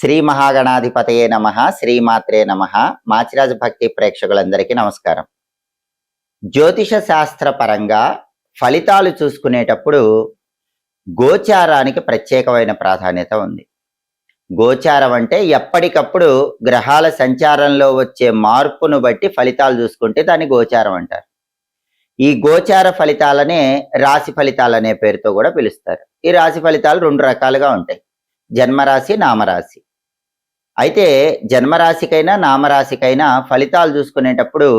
శ్రీ మహాగణాధిపతయే నమః, శ్రీమాత్రే నమః. మాచిరాజు భక్తి ప్రేక్షకులందరికీ నమస్కారం. జ్యోతిష శాస్త్ర పరంగా ఫలితాలు చూసుకునేటప్పుడు గోచారానికి ప్రత్యేకమైన ప్రాధాన్యత ఉంది. గోచారం అంటే ఎప్పటికప్పుడు గ్రహాల సంచారంలో వచ్చే మార్పును బట్టి ఫలితాలు చూసుకుంటే దాన్ని గోచారం అంటారు. ఈ గోచార ఫలితాలనే రాశి ఫలితాలనే పేరుతో కూడా పిలుస్తారు. ఈ రాశి ఫలితాలు రెండు రకాలుగా ఉంటాయి, జన్మరాశి, నామరాశి. అయితే జన్మరాశికైనా నామరాశికైనా ఫలితాలు చూసుకునేటప్పుడు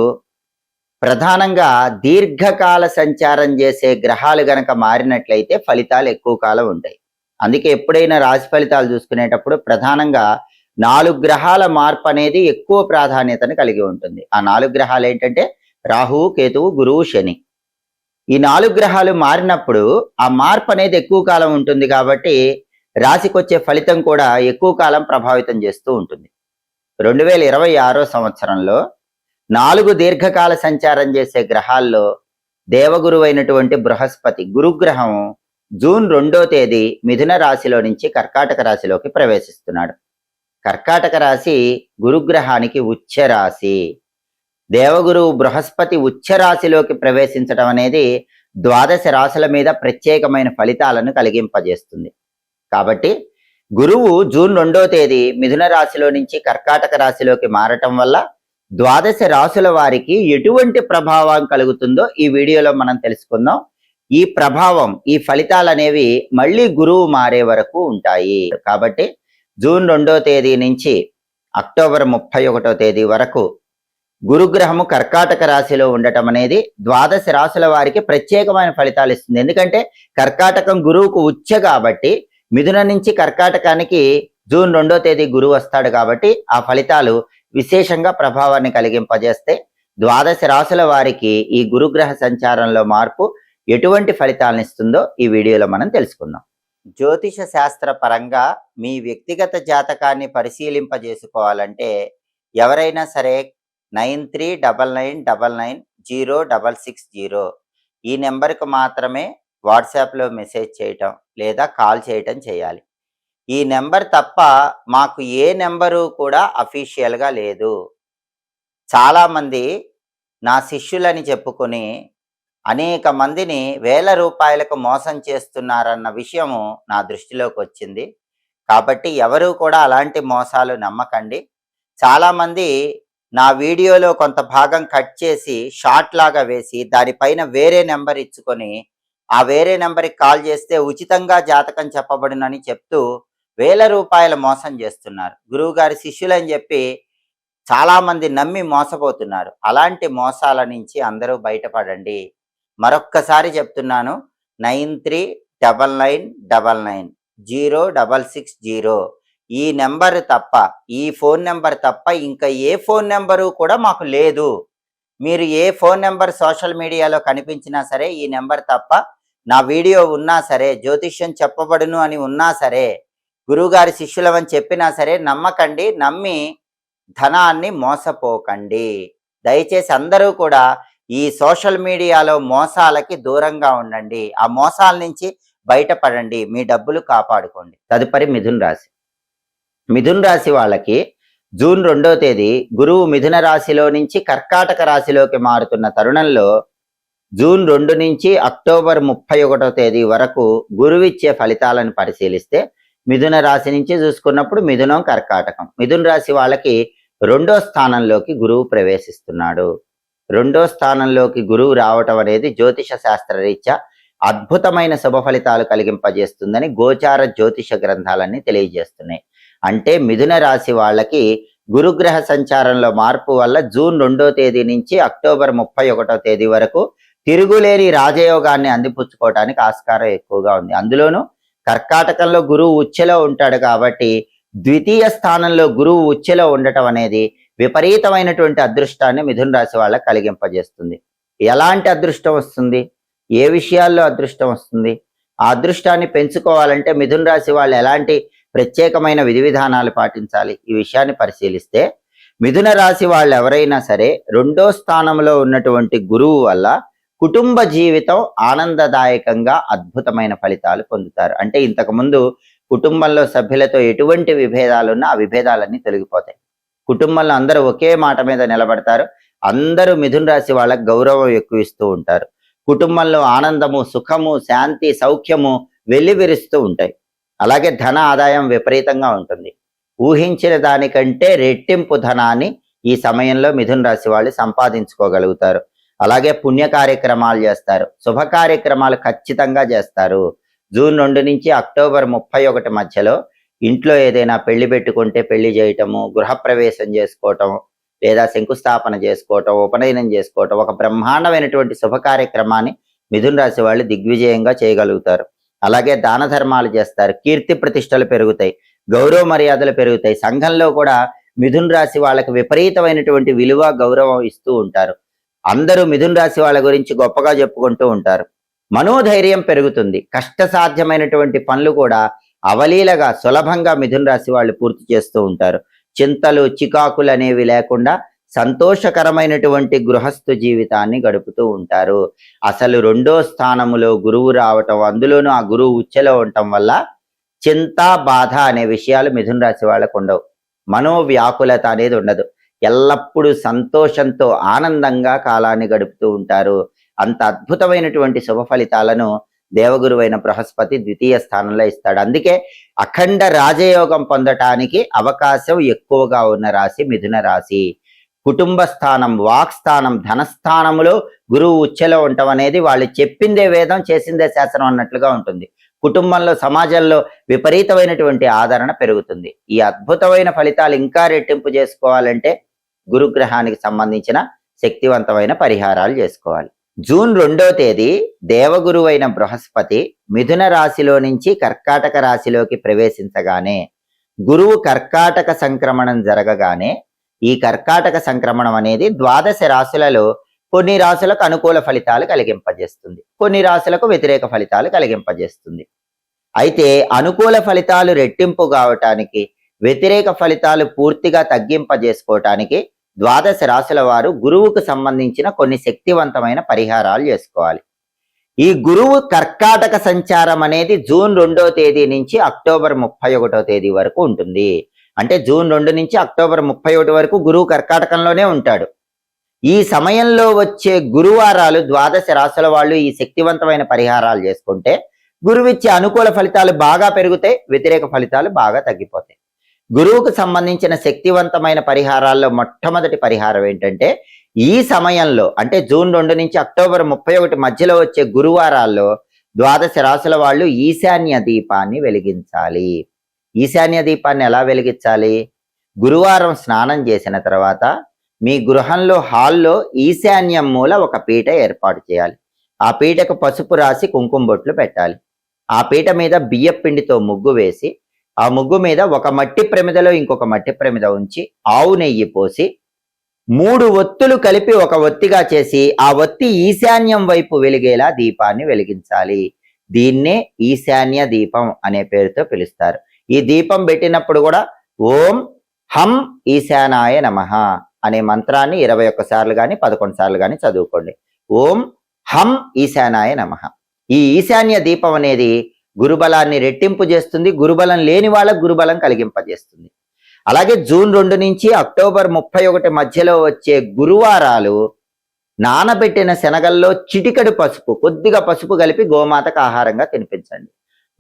ప్రధానంగా దీర్ఘకాల సంచారం చేసే గ్రహాలు గనక మారినట్లయితే ఫలితాలు ఎక్కువ కాలం ఉంటాయి. అందుకే ఎప్పుడైనా రాశి ఫలితాలు చూసుకునేటప్పుడు ప్రధానంగా 4 గ్రహాల మార్పు అనేది ఎక్కువ ప్రాధాన్యతను కలిగి ఉంటుంది. ఆ 4 గ్రహాలు ఏంటంటే రాహువు, కేతువు, గురువు, శని. ఈ 4 గ్రహాలు మారినప్పుడు ఆ మార్పు అనేది ఎక్కువ కాలం ఉంటుంది కాబట్టి రాశికి వచ్చే ఫలితం కూడా ఎక్కువ కాలం ప్రభావితం చేస్తూ ఉంటుంది. 2026 సంవత్సరంలో 4 దీర్ఘకాల సంచారం చేసే గ్రహాల్లో దేవగురువు అయినటువంటి బృహస్పతి గురుగ్రహం జూన్ 2వ తేదీ మిథున రాశిలో నుంచి కర్కాటక రాశిలోకి ప్రవేశిస్తున్నాడు. కర్కాటక రాశి గురుగ్రహానికి ఉచ్చ రాశి. దేవగురువు బృహస్పతి ఉచ్చ రాశిలోకి ప్రవేశించడం అనేది 12 రాశుల మీద ప్రత్యేకమైన ఫలితాలను కలిగింపజేస్తుంది. కాబట్టి గురువు జూన్ 2వ తేదీ మిథున రాశిలో నుంచి కర్కాటక రాశిలోకి మారటం వల్ల 12 రాశుల వారికి ఎటువంటి ప్రభావం కలుగుతుందో ఈ వీడియోలో మనం తెలుసుకుందాం. ఈ ప్రభావం, ఈ ఫలితాలు అనేవి మళ్ళీ గురువు మారే వరకు ఉంటాయి. కాబట్టి జూన్ 2వ తేదీ నుంచి అక్టోబర్ 31వ తేదీ వరకు గురుగ్రహము కర్కాటక రాశిలో ఉండటం అనేది 12 రాశుల వారికి ప్రత్యేకమైన ఫలితాలు ఇస్తుంది. ఎందుకంటే కర్కాటకం గురువుకు ఉచ్చ కాబట్టి మిథున నుంచి కర్కాటకానికి జూన్ 2వ తేదీ గురువు వస్తాడు కాబట్టి ఆ ఫలితాలు విశేషంగా ప్రభావాన్ని కలిగింపజేస్తే 12 రాశుల వారికి ఈ గురుగ్రహ సంచారంలో మార్పు ఎటువంటి ఫలితాలను ఇస్తుందో ఈ వీడియోలో మనం తెలుసుకుందాం. జ్యోతిష శాస్త్ర పరంగా మీ వ్యక్తిగత జాతకాన్ని పరిశీలింపజేసుకోవాలంటే ఎవరైనా సరే 9399990660 ఈ నెంబర్కు మాత్రమే వాట్సాప్లో మెసేజ్ చేయటం లేదా కాల్ చేయటం చేయాలి. ఈ నెంబర్ తప్ప మాకు ఏ నెంబరు కూడా అఫీషియల్గా లేదు. చాలామంది నా శిష్యులని చెప్పుకొని అనేక మందిని వేల రూపాయలకు మోసం చేస్తున్నారన్న విషయము నా దృష్టిలోకి వచ్చింది. కాబట్టి ఎవరు కూడా అలాంటి మోసాలు నమ్మకండి. చాలామంది నా వీడియోలో కొంత భాగం కట్ చేసి షార్ట్ లాగా వేసి దానిపైన వేరే నెంబర్ ఇచ్చుకొని ఆ వేరే నెంబర్కి కాల్ చేస్తే ఉచితంగా జాతకం చెప్పబడునని చెప్తూ వేల రూపాయల మోసం చేస్తున్నారు. గురువుగారి శిష్యులని చెప్పి చాలామంది నమ్మి మోసపోతున్నారు. అలాంటి మోసాల నుంచి అందరూ బయటపడండి. మరొక్కసారి చెప్తున్నాను, 9399990660 ఈ నెంబర్ తప్ప, ఈ ఫోన్ నెంబర్ తప్ప ఇంకా ఏ ఫోన్ నెంబరు కూడా మాకు లేదు. మీరు ఏ ఫోన్ నెంబర్ సోషల్ మీడియాలో కనిపించినా సరే ఈ నెంబర్ తప్ప, నా వీడియో ఉన్నా సరే, జ్యోతిష్యం చెప్పబడును అని ఉన్నా సరే, గురువుగారి శిష్యులమని చెప్పినా సరే నమ్మకండి. నమ్మి ధనాన్ని మోసపోకండి. దయచేసి అందరూ కూడా ఈ సోషల్ మీడియాలో మోసాలకి దూరంగా ఉండండి. ఆ మోసాల నుంచి బయటపడండి, మీ డబ్బులు కాపాడుకోండి. తదుపరి మిథున రాశి. మిథున రాశి వాళ్ళకి జూన్ 2వ తేదీ గురువు మిథున రాశిలో నుంచి కర్కాటక రాశిలోకి మారుతున్న తరుణంలో జూన్ 2 నుంచి అక్టోబర్ 31వ తేదీ వరకు గురువిచ్చే ఫలితాలను పరిశీలిస్తే మిథున రాశి నుంచి చూసుకున్నప్పుడు మిథునం, కర్కాటకం. మిథున రాశి వాళ్ళకి 2వ స్థానంలోకి గురువు ప్రవేశిస్తున్నాడు. 2వ స్థానంలోకి గురువు రావటం అనేది జ్యోతిష శాస్త్ర రీత్యా అద్భుతమైన శుభ ఫలితాలు కలిగింపజేస్తుందని గోచార జ్యోతిష గ్రంథాలన్నీ తెలియజేస్తున్నాయి. అంటే మిథున రాశి వాళ్ళకి గురుగ్రహ సంచారంలో మార్పు వల్ల జూన్ 2వ తేదీ నుంచి అక్టోబర్ 31వ తేదీ వరకు తిరుగులేని రాజయోగాన్ని అందిపుచ్చుకోవడానికి ఆస్కారం ఎక్కువగా ఉంది. అందులోనూ కర్కాటకంలో గురువు ఉచ్ఛలో ఉంటాడు కాబట్టి ద్వితీయ స్థానంలో గురువు ఉచ్ఛలో ఉండటం అనేది విపరీతమైనటువంటి అదృష్టాన్ని మిథున రాశి వాళ్ళకి కలిగింపజేస్తుంది. ఎలాంటి అదృష్టం వస్తుంది, ఏ విషయాల్లో అదృష్టం వస్తుంది, ఆ అదృష్టాన్ని పెంచుకోవాలంటే మిథున రాశి వాళ్ళు ఎలాంటి ప్రత్యేకమైన విధి విధానాలు పాటించాలి, ఈ విషయాన్ని పరిశీలిస్తే మిథున రాశి వాళ్ళు ఎవరైనా సరే 2వ స్థానంలో ఉన్నటువంటి గురువు వల్ల కుటుంబ జీవితం ఆనందదాయకంగా అద్భుతమైన ఫలితాలు పొందుతారు. అంటే ఇంతకుముందు కుటుంబంలో సభ్యులతో ఎటువంటి విభేదాలున్నా ఆ విభేదాలన్నీ తొలగిపోతాయి. కుటుంబంలో అందరూ ఒకే మాట మీద నిలబడతారు. అందరూ మిథున రాశి వాళ్ళకి గౌరవం ఎక్కువ ఇస్తూ ఉంటారు. కుటుంబంలో ఆనందము, సుఖము, శాంతి, సౌఖ్యము వెల్లివిరుస్తూ ఉంటాయి. అలాగే ధన ఆదాయం విపరీతంగా ఉంటుంది. ఊహించిన దానికంటే రెట్టింపు ధనాన్ని ఈ సమయంలో మిథున రాశి వాళ్ళు సంపాదించుకోగలుగుతారు. అలాగే పుణ్య కార్యక్రమాలు చేస్తారు. శుభ కార్యక్రమాలు ఖచ్చితంగా చేస్తారు. జూన్ 2 నుంచి అక్టోబర్ 31 మధ్యలో ఇంట్లో ఏదైనా పెళ్లి పెట్టుకుంటే పెళ్లి చేయటము, గృహప్రవేశం చేసుకోవటం, లేదా శంకుస్థాపన చేసుకోవటం, ఉపనయనం చేసుకోవటం, ఒక బ్రహ్మాండమైనటువంటి శుభ కార్యక్రమాన్ని మిథున రాశి వాళ్ళు దిగ్విజయంగా చేయగలుగుతారు. అలాగే దాన ధర్మాలు చేస్తారు. కీర్తి ప్రతిష్టలు పెరుగుతాయి. గౌరవ మర్యాదలు పెరుగుతాయి. సంఘంలో కూడా మిథున రాశి వాళ్ళకి విపరీతమైనటువంటి విలువ, గౌరవం ఇస్తూ ఉంటారు. అందరూ మిథున రాశి వాళ్ళ గురించి గొప్పగా చెప్పుకుంటూ ఉంటారు. మనోధైర్యం పెరుగుతుంది. కష్టసాధ్యమైనటువంటి పనులు కూడా అవలీలగా సులభంగా మిథున రాశి వాళ్ళు పూర్తి చేస్తూ ఉంటారు. చింతలు, చికాకులు అనేవి లేకుండా సంతోషకరమైనటువంటి గృహస్థు జీవితాన్ని గడుపుతూ ఉంటారు. అసలు 2వ స్థానములో గురువు రావటం, అందులోనూ ఆ గురువు ఉచ్చెలో ఉండటం వల్ల చింత, బాధ అనే విషయాలు మిథున రాశి వాళ్ళకు ఉండవు. మనోవ్యాకులత అనేది ఉండదు. ఎల్లప్పుడూ సంతోషంతో ఆనందంగా కాలాన్ని గడుపుతూ ఉంటారు. అంత అద్భుతమైనటువంటి శుభ ఫలితాలను దేవగురువైన బృహస్పతి 2వ స్థానంలో ఇస్తాడు. అందుకే అఖండ రాజయోగం పొందటానికి అవకాశం ఎక్కువగా ఉన్న రాశి మిథున రాశి. కుటుంబ స్థానం, వాక్ స్థానం, ధనస్థానములో గురువు ఉచ్చెలో ఉండటం అనేది వాళ్ళు చెప్పిందే వేదం, చేసిందే శాసనం అన్నట్లుగా ఉంటుంది. కుటుంబంలో, సమాజంలో విపరీతమైనటువంటి ఆదరణ పెరుగుతుంది. ఈ అద్భుతమైన ఫలితాలు ఇంకా రెట్టింపు చేసుకోవాలంటే గురుగ్రహానికి సంబంధించిన శక్తివంతమైన పరిహారాలు చేసుకోవాలి. జూన్ 2వ తేదీ దేవగురువైన బృహస్పతి మిథున రాశిలో నుంచి కర్కాటక రాశిలోకి ప్రవేశించగానే, గురువు కర్కాటక సంక్రమణం జరగగానే, ఈ కర్కాటక సంక్రమణం అనేది 12 రాశులలో కొన్ని రాశులకు అనుకూల ఫలితాలు కలిగింపజేస్తుంది, కొన్ని రాశులకు వ్యతిరేక ఫలితాలు కలిగింపజేస్తుంది. అయితే అనుకూల ఫలితాలు రెట్టింపు కావటానికి, వ్యతిరేక ఫలితాలు పూర్తిగా తగ్గింపజేసుకోవటానికి 12 రాశుల వారు గురువుకు సంబంధించిన కొన్ని శక్తివంతమైన పరిహారాలు చేసుకోవాలి. ఈ గురువు కర్కాటక సంచారం అనేది జూన్ 2వ తేదీ నుంచి అక్టోబర్ 31వ తేదీ వరకు ఉంటుంది. అంటే జూన్ 2 నుంచి అక్టోబర్ 31 వరకు గురువు కర్కాటకంలోనే ఉంటాడు. ఈ సమయంలో వచ్చే గురువారాలు 12 రాశుల వాళ్ళు ఈ శక్తివంతమైన పరిహారాలు చేసుకుంటే గురువిచ్చే అనుకూల ఫలితాలు బాగా పెరుగుతాయి, వ్యతిరేక ఫలితాలు బాగా తగ్గిపోతాయి. గురువుకు సంబంధించిన శక్తివంతమైన పరిహారాల్లో మొట్టమొదటి పరిహారం ఏంటంటే, ఈ సమయంలో అంటే జూన్ 2 నుంచి అక్టోబర్ 31 మధ్యలో వచ్చే గురువారాల్లో 12 రాశుల వాళ్ళు ఈశాన్య దీపాన్ని వెలిగించాలి. ఈశాన్య దీపాన్ని ఎలా వెలిగించాలి? గురువారం స్నానం చేసిన తర్వాత మీ గృహంలో హాల్లో ఈశాన్యం మూల ఒక పీట ఏర్పాటు చేయాలి. ఆ పీటకు పసుపు రాసి కుంకుమ బొట్లు పెట్టాలి. ఆ పీట మీద బియ్యం పిండితో ముగ్గు వేసి, ఆ ముగ్గు మీద ఒక మట్టి ప్రమిదలో ఇంకొక మట్టి ప్రమిద ఉంచి ఆవు నెయ్యి పోసి 3 ఒత్తులు కలిపి ఒక ఒత్తిగా చేసి ఆ ఒత్తి ఈశాన్యం వైపు వెలిగేలా దీపాన్ని వెలిగించాలి. దీన్నే ఈశాన్య దీపం అనే పేరుతో పిలుస్తారు. ఈ దీపం పెట్టినప్పుడు కూడా ఓం హం ఈశానాయ నమః అనే మంత్రాన్ని 21 సార్లు కానీ 11 సార్లు కానీ చదువుకోండి. ఓం హం ఈశానాయ నమః. ఈ ఈశాన్య దీపం అనేది గురుబలాన్ని రెట్టింపు చేస్తుంది. గురుబలం లేని వాళ్ళకు గురుబలం కలిగింపజేస్తుంది. అలాగే జూన్ 2 నుంచి అక్టోబర్ 31 మధ్యలో వచ్చే గురువారాలు నానబెట్టిన శనగల్లో చిటికెడు పసుపు, కొద్దిగా పసుపు కలిపి గోమాతకు ఆహారంగా తినిపించండి.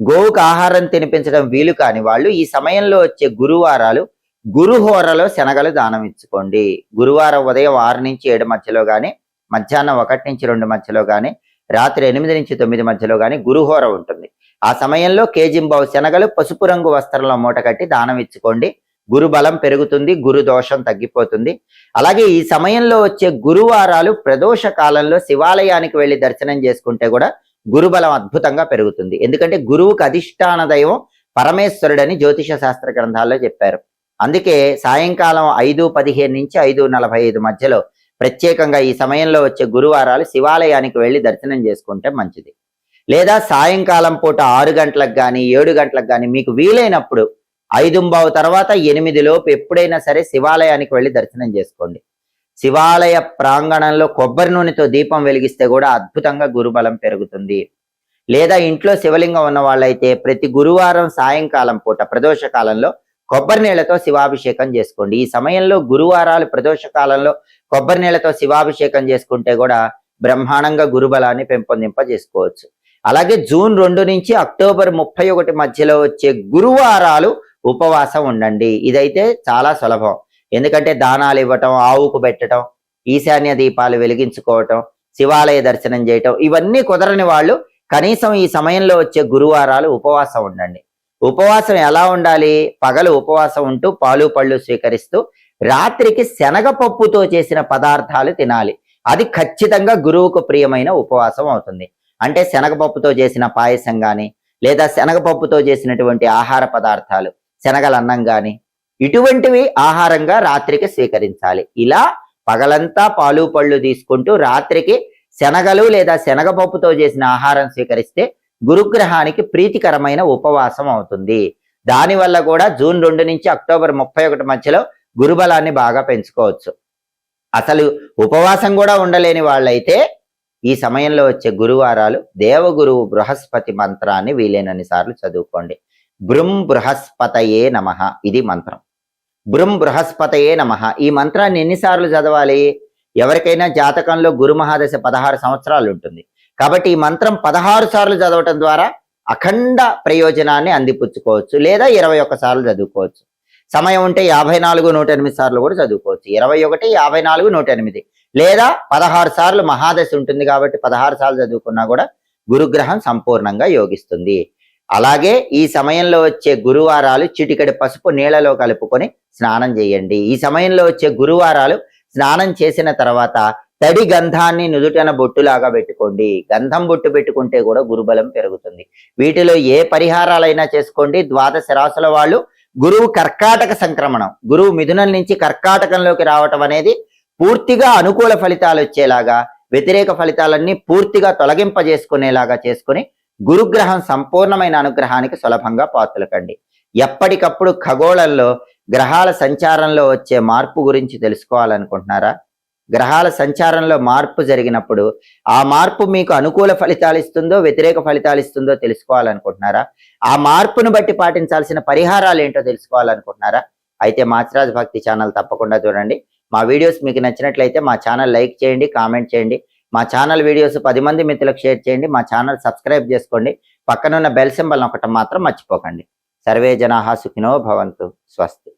గోవుకు ఆహారం తినిపించడం వీలు కాని వాళ్ళు ఈ సమయంలో వచ్చే గురువారాలు గురుహోరలో శనగలు దానం ఇచ్చుకోండి. గురువారం ఉదయం 6 నుంచి 7 మధ్యలో కానీ, మధ్యాహ్నం 1 నుంచి 2 మధ్యలో కానీ, రాత్రి 8 నుంచి 9 మధ్యలో కానీ గురుహోర ఉంటుంది. ఆ సమయంలో కేజింబావు శనగలు పసుపు రంగు వస్త్రంలో మూట కట్టి దానం ఇచ్చుకోండి. గురు బలం పెరుగుతుంది, గురు దోషం తగ్గిపోతుంది. అలాగే ఈ సమయంలో వచ్చే గురువారాలు ప్రదోష కాలంలో శివాలయానికి వెళ్ళి దర్శనం చేసుకుంటే కూడా గురుబలం అద్భుతంగా పెరుగుతుంది. ఎందుకంటే గురువుకు అధిష్టాన దైవం పరమేశ్వరుడని జ్యోతిష శాస్త్ర గ్రంథాల్లో చెప్పారు. అందుకే సాయంకాలం 5:15 నుంచి 5:45 మధ్యలో ప్రత్యేకంగా ఈ సమయంలో వచ్చే గురువారాలు శివాలయానికి వెళ్ళి దర్శనం చేసుకుంటే మంచిది. లేదా సాయంకాలం పూట 6 గంటలకు కానీ 7 గంటలకు కానీ మీకు వీలైనప్పుడు 5:15 తర్వాత 8 లోపు ఎప్పుడైనా సరే శివాలయానికి వెళ్ళి దర్శనం చేసుకోండి. శివాలయ ప్రాంగణంలో కొబ్బరి నూనెతో దీపం వెలిగిస్తే కూడా అద్భుతంగా గురుబలం పెరుగుతుంది. లేదా ఇంట్లో శివలింగం ఉన్న వాళ్ళైతే ప్రతి గురువారం సాయంకాలం పూట ప్రదోష కాలంలో కొబ్బరి నీళ్లతో శివాభిషేకం చేసుకోండి. ఈ సమయంలో గురువారాలు ప్రదోష కాలంలో కొబ్బరి నీళ్లతో శివాభిషేకం చేసుకుంటే కూడా బ్రహ్మాండంగా గురుబలాన్ని పెంపొందింపజేసుకోవచ్చు. అలాగే జూన్ 2 నుంచి అక్టోబర్ 31 మధ్యలో వచ్చే గురువారాలు ఉపవాసం ఉండండి. ఇదైతే చాలా సులభం. ఎందుకంటే దానాలు ఇవ్వటం, ఆవుకు పెట్టడం, ఈశాన్య దీపాలు వెలిగించుకోవటం, శివాలయ దర్శనం చేయటం, ఇవన్నీ కుదరని వాళ్ళు కనీసం ఈ సమయంలో వచ్చే గురువారాలు ఉపవాసం ఉండండి. ఉపవాసం ఎలా ఉండాలి? పగలు ఉపవాసం ఉంటూ పాలు పళ్ళు స్వీకరిస్తూ రాత్రికి శనగపప్పుతో చేసిన పదార్థాలు తినాలి. అది ఖచ్చితంగా గురువుకు ప్రియమైన ఉపవాసం అవుతుంది. అంటే శనగపప్పుతో చేసిన పాయసం గాని, లేదా శనగపప్పుతో చేసినటువంటి ఆహార పదార్థాలు, శనగల అన్నం గాని, ఇటువంటివి ఆహారంగా రాత్రికి స్వీకరించాలి. ఇలా పగలంతా పాలు పళ్ళు తీసుకుంటూ రాత్రికి శనగలు లేదా శనగపప్పుతో చేసిన ఆహారం స్వీకరిస్తే గురుగ్రహానికి ప్రీతికరమైన ఉపవాసం అవుతుంది. దానివల్ల కూడా జూన్ 2 నుంచి అక్టోబర్ 31 మధ్యలో గురుబలాన్ని బాగా పెంచుకోవచ్చు. అసలు ఉపవాసం కూడా ఉండలేని వాళ్ళైతే ఈ సమయంలో వచ్చే గురువారాలు దేవగురువు బృహస్పతి మంత్రాన్ని వీలైనన్ని సార్లు చదువుకోండి. బృం బృహస్పతయే నమః, ఇది మంత్రం. బృం బృహస్పతయే నమః. ఈ మంత్రాన్ని ఎన్నిసార్లు చదవాలి? ఎవరికైనా జాతకంలో గురు మహాదశ 16 సంవత్సరాలు ఉంటుంది కాబట్టి ఈ మంత్రం 16 సార్లు చదవటం ద్వారా అఖండ ప్రయోజనాన్ని అందిపుచ్చుకోవచ్చు. లేదా 21 సార్లు చదువుకోవచ్చు. సమయం ఉంటే 54, 108 సార్లు కూడా చదువుకోవచ్చు. 21, 54, 108 లేదా 16 సార్లు మహాదశ ఉంటుంది కాబట్టి 16 సార్లు చదువుకున్నా కూడా గురుగ్రహం సంపూర్ణంగా యోగిస్తుంది. అలాగే ఈ సమయంలో వచ్చే గురువారాలు చిటికెడు పసుపు నీళ్లలో కలుపుకొని స్నానం చేయండి. ఈ సమయంలో వచ్చే గురువారాలు స్నానం చేసిన తర్వాత తడి గంధాన్ని నుదుటన బొట్టులాగా పెట్టుకోండి. గంధం బొట్టు పెట్టుకుంటే కూడా గురుబలం పెరుగుతుంది. వీటిలో ఏ పరిహారాలైనా చేసుకోండి. ద్వాదశ రాశుల వాళ్ళు గురువు కర్కాటక సంక్రమణం, గురువు మిథునం నుంచి కర్కాటకంలోకి రావటం అనేది పూర్తిగా అనుకూల ఫలితాలు వచ్చేలాగా, వ్యతిరేక ఫలితాలన్నీ పూర్తిగా తొలగింపజేసుకునేలాగా చేసుకుని గురుగ్రహం సంపూర్ణమైన అనుగ్రహానికి సులభంగా పాత్రలకండి. ఎప్పటికప్పుడు ఖగోళంలో గ్రహాల సంచారంలో వచ్చే మార్పు గురించి తెలుసుకోవాలనుకుంటున్నారా? గ్రహాల సంచారంలో మార్పు జరిగినప్పుడు ఆ మార్పు మీకు అనుకూల ఫలితాలు ఇస్తుందో వ్యతిరేక ఫలితాలు ఇస్తుందో తెలుసుకోవాలనుకుంటున్నారా? ఆ మార్పును బట్టి పాటించాల్సిన పరిహారాలు ఏంటో తెలుసుకోవాలనుకుంటున్నారా? అయితే మాచిరాజ్ భక్తి ఛానల్ తప్పకుండా చూడండి. మా వీడియోస్ మీకు నచ్చినట్లయితే మా ఛానల్ లైక్ చేయండి, కామెంట్ చేయండి. మా ఛానల్ వీడియోస్ 10 మంది మిత్రులకు షేర్ చేయండి. మా ఛానల్ సబ్స్క్రైబ్ చేసుకోండి. పక్కనున్న బెల్ సింబల్ నొక్కటం మాత్రం మర్చిపోకండి. సర్వే జనాః సుఖినో భవంతు. స్వస్తి.